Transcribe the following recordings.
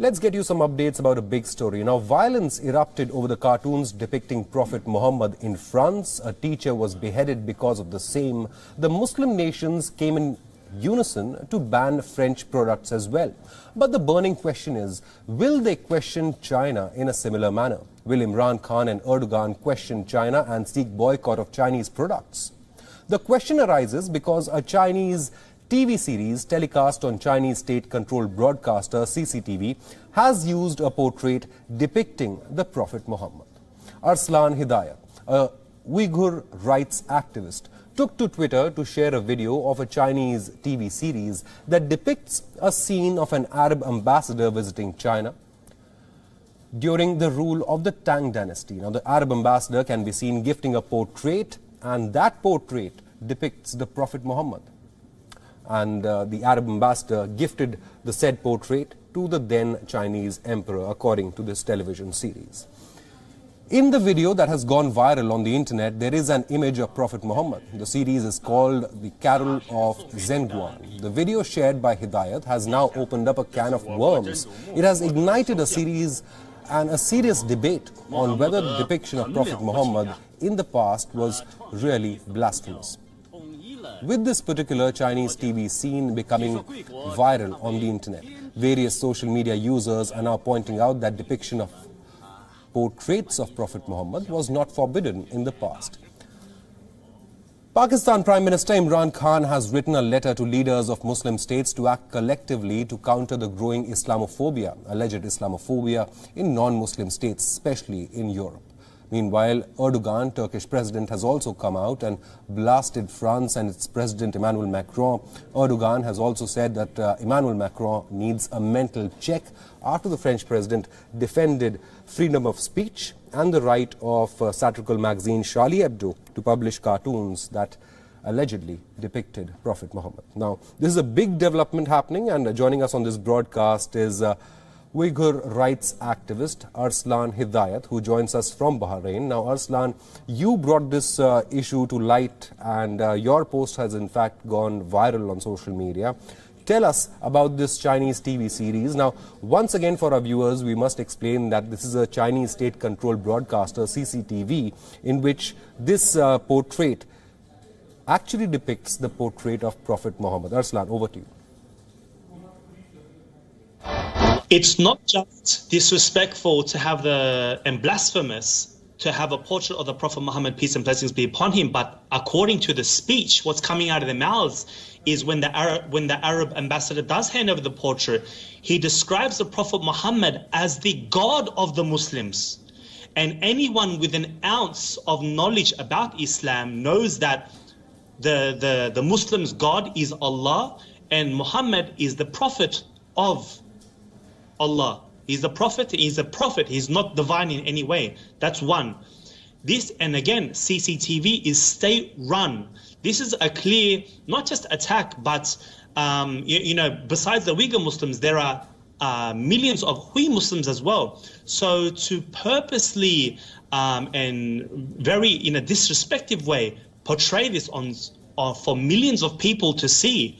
Let's get you some updates about a big story. Now, violence erupted over the cartoons depicting Prophet Muhammad in France. A teacher was beheaded because of the same. The Muslim nations came in unison to ban French products as well. But the burning question is, will they question China in a similar manner? Will Imran Khan and Erdogan question China and seek boycott of Chinese products? The question arises because a Chinese TV series telecast on Chinese state-controlled broadcaster CCTV has used a portrait depicting the Prophet Muhammad. Arslan Hidayat, a Uyghur rights activist, took to Twitter to share a video of a Chinese TV series that depicts a scene of an Arab ambassador visiting China during the rule of the Tang dynasty. Now, the Arab ambassador can be seen gifting a portrait, and that portrait depicts the Prophet Muhammad. And the Arab ambassador gifted the said portrait to the then Chinese emperor, according to this television series. In the video that has gone viral on the internet, there is an image of Prophet Muhammad. The series is called The Carol of Zhenguan. The video shared by Hidayat has now opened up a can of worms. It has ignited a series and a serious debate on whether the depiction of Prophet Muhammad in the past was really blasphemous. With this particular Chinese TV scene becoming viral on the internet, various social media users are now pointing out that depiction of portraits of Prophet Muhammad was not forbidden in the past. Pakistan Prime Minister Imran Khan has written a letter to leaders of Muslim states to act collectively to counter the growing Islamophobia, alleged Islamophobia in non-Muslim states, especially in Europe. Meanwhile, Erdogan, Turkish president, has also come out and blasted France and its president Emmanuel Macron. Erdogan has also said that Emmanuel Macron needs a mental check after the French president defended freedom of speech and the right of satirical magazine Charlie Hebdo to publish cartoons that allegedly depicted Prophet Muhammad. Now, this is a big development happening, and joining us on this broadcast is Uyghur rights activist Arslan Hidayat, who joins us from Bahrain. Now, Arslan, you brought this issue to light, and your post has in fact gone viral on social media. Tell us about this Chinese TV series. Now, once again for our viewers, we must explain that this is a Chinese state-controlled broadcaster, CCTV, in which this portrait actually depicts the portrait of Prophet Muhammad. Arslan, over to you. It's not just disrespectful to have and blasphemous to have a portrait of the Prophet Muhammad, peace and blessings be upon him, but according to the speech, what's coming out of their mouths is when the Arab ambassador does hand over the portrait, he describes the Prophet Muhammad as the God of the Muslims. And anyone with an ounce of knowledge about Islam knows that the Muslims' God is Allah, and Muhammad is the Prophet of Allah. He's the Prophet, he's a prophet, he's not divine in any way. That's one. This, and again, CCTV is state-run. This is a clear, not just attack, but, you know, besides the Uyghur Muslims, there are millions of Hui Muslims as well. So to purposely and very in a disrespectful way portray this for millions of people to see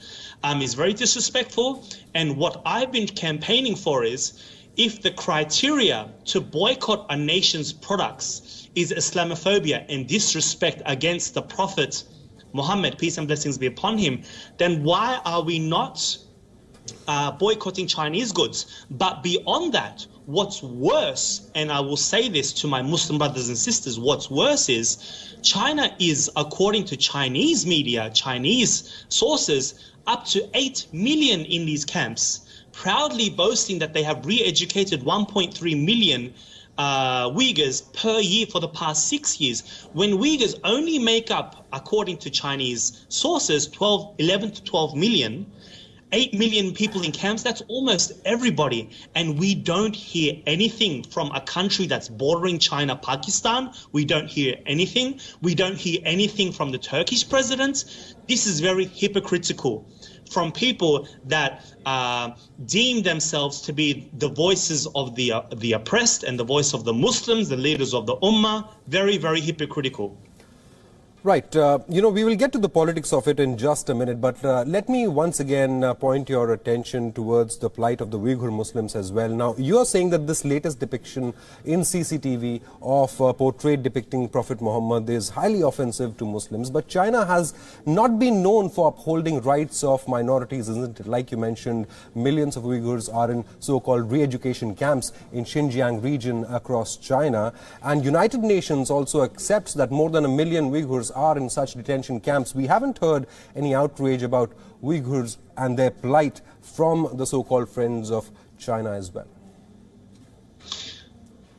is very disrespectful. And what I've been campaigning for is, if the criteria to boycott a nation's products is Islamophobia and disrespect against the Prophet Muhammad, peace and blessings be upon him, then why are we not boycotting Chinese goods? But beyond that, what's worse, and I will say this to my Muslim brothers and sisters, what's worse is China is, according to Chinese media, Chinese sources, up to 8 million in these camps, proudly boasting that they have re-educated 1.3 million Uyghurs per year for the past 6 years, when Uyghurs only make up, according to Chinese sources, 11 to 12 million, 8 million people in camps, that's almost everybody. And we don't hear anything from a country that's bordering China, Pakistan. We don't hear anything. We don't hear anything from the Turkish president. This is very hypocritical from people that deem themselves to be the voices of the oppressed and the voice of the Muslims, the leaders of the Ummah. Very, very hypocritical. Right. We will get to the politics of it in just a minute, but let me once again point your attention towards the plight of the Uyghur Muslims as well. Now, you are saying that this latest depiction in CCTV of a portrait depicting Prophet Muhammad is highly offensive to Muslims, but China has not been known for upholding rights of minorities, isn't it? Like you mentioned, millions of Uyghurs are in so-called re-education camps in Xinjiang region across China, and United Nations also accepts that more than 1 million Uyghurs are in such detention camps. We haven't heard any outrage about Uyghurs and their plight from the so-called friends of China as well.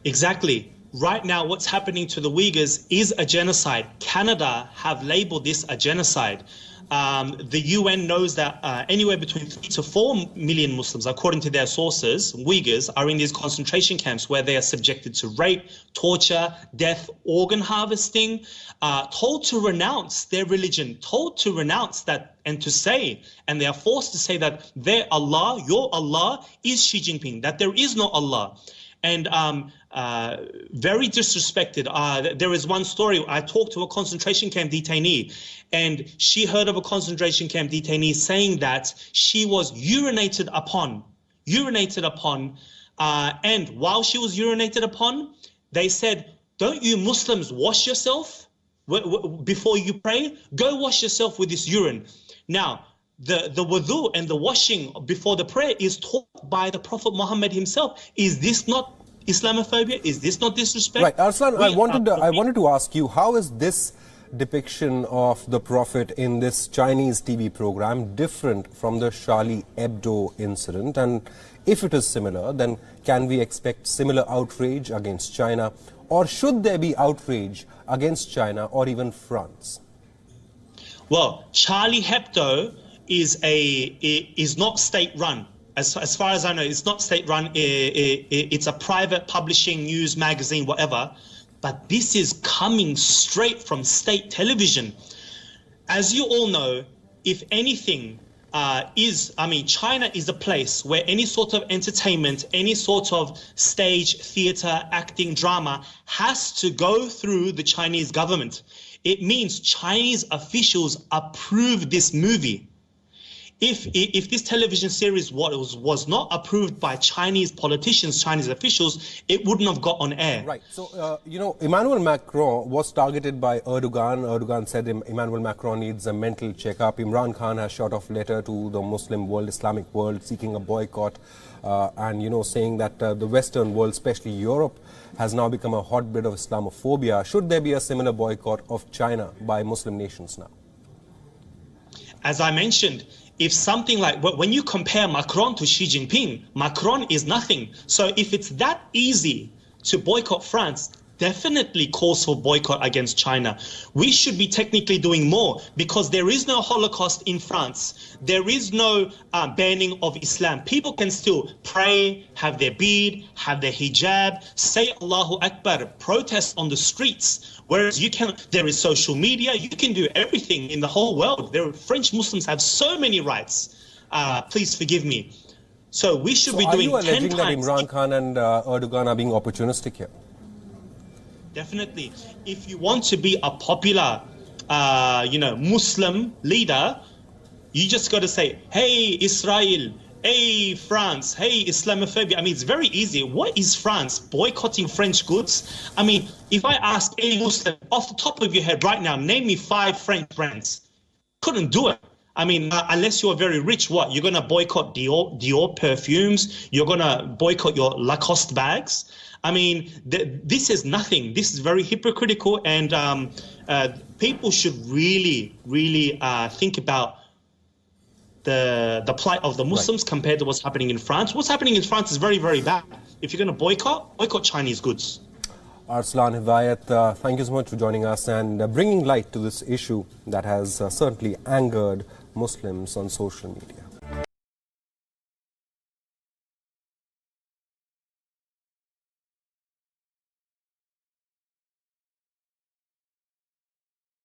Exactly. Right now, what's happening to the Uyghurs is a genocide. Canada have labeled this a genocide. The UN knows that anywhere between 3 to 4 million Muslims, according to their sources, Uyghurs, are in these concentration camps where they are subjected to rape, torture, death, organ harvesting, told to renounce their religion, told to renounce that and to say, and they are forced to say that their Allah, your Allah, is Xi Jinping, that there is no Allah. And very disrespected. There is one story. I talked to a concentration camp detainee, and she heard of a concentration camp detainee saying that she was urinated upon, and while she was urinated upon, they said, "Don't you Muslims wash yourself before you pray? Go wash yourself with this urine." Now, the wudu and the washing before the prayer is taught by the Prophet Muhammad himself. Is this not Islamophobia? Is this not disrespect? Right, Arslan, I wanted to ask you, how is this depiction of the Prophet in this Chinese TV program different from the Charlie Hebdo incident? And if it is similar, then can we expect similar outrage against China? Or should there be outrage against China or even France? Well, Charlie Hebdo is not state-run. As far as I know, it's not state-run. It's a private publishing news magazine, whatever. But this is coming straight from state television. As you all know, if anything China is a place where any sort of entertainment, any sort of stage, theater, acting, drama has to go through the Chinese government. It means Chinese officials approve this movie. If this television series was not approved by Chinese politicians, Chinese officials, it wouldn't have got on air. Right. So, Emmanuel Macron was targeted by Erdogan. Erdogan said Emmanuel Macron needs a mental checkup. Imran Khan has shot off letter to the Muslim world, Islamic world, seeking a boycott and, saying that the Western world, especially Europe, has now become a hotbed of Islamophobia. Should there be a similar boycott of China by Muslim nations now? As I mentioned, if something like, when you compare Macron to Xi Jinping, Macron is nothing. So if it's that easy to boycott France, definitely calls for boycott against China. We should be technically doing more because there is no Holocaust in France. There is no banning of Islam. People can still pray, have their bead, have their hijab, say Allahu Akbar, protest on the streets. Whereas there is social media, you can do everything in the whole world. French Muslims have so many rights. Please forgive me. So we should be doing 10 times. Are you alleging that Imran Khan and Erdogan are being opportunistic here? Definitely. If you want to be a popular, Muslim leader, you just got to say, hey, Israel, hey, France, hey, Islamophobia. I mean, it's very easy. What is France? Boycotting French goods? I mean, if I ask any Muslim off the top of your head right now, name me 5 French brands. Couldn't do it. I mean, unless you're very rich, what? You're going to boycott Dior perfumes? You're going to boycott your Lacoste bags? I mean, this is nothing. This is very hypocritical, and people should really, really think about the plight of the Muslims compared to what's happening in France. What's happening in France is very, very bad. If you're going to boycott Chinese goods. Arslan Hidayat, thank you so much for joining us and bringing light to this issue that has certainly angered Muslims on social media.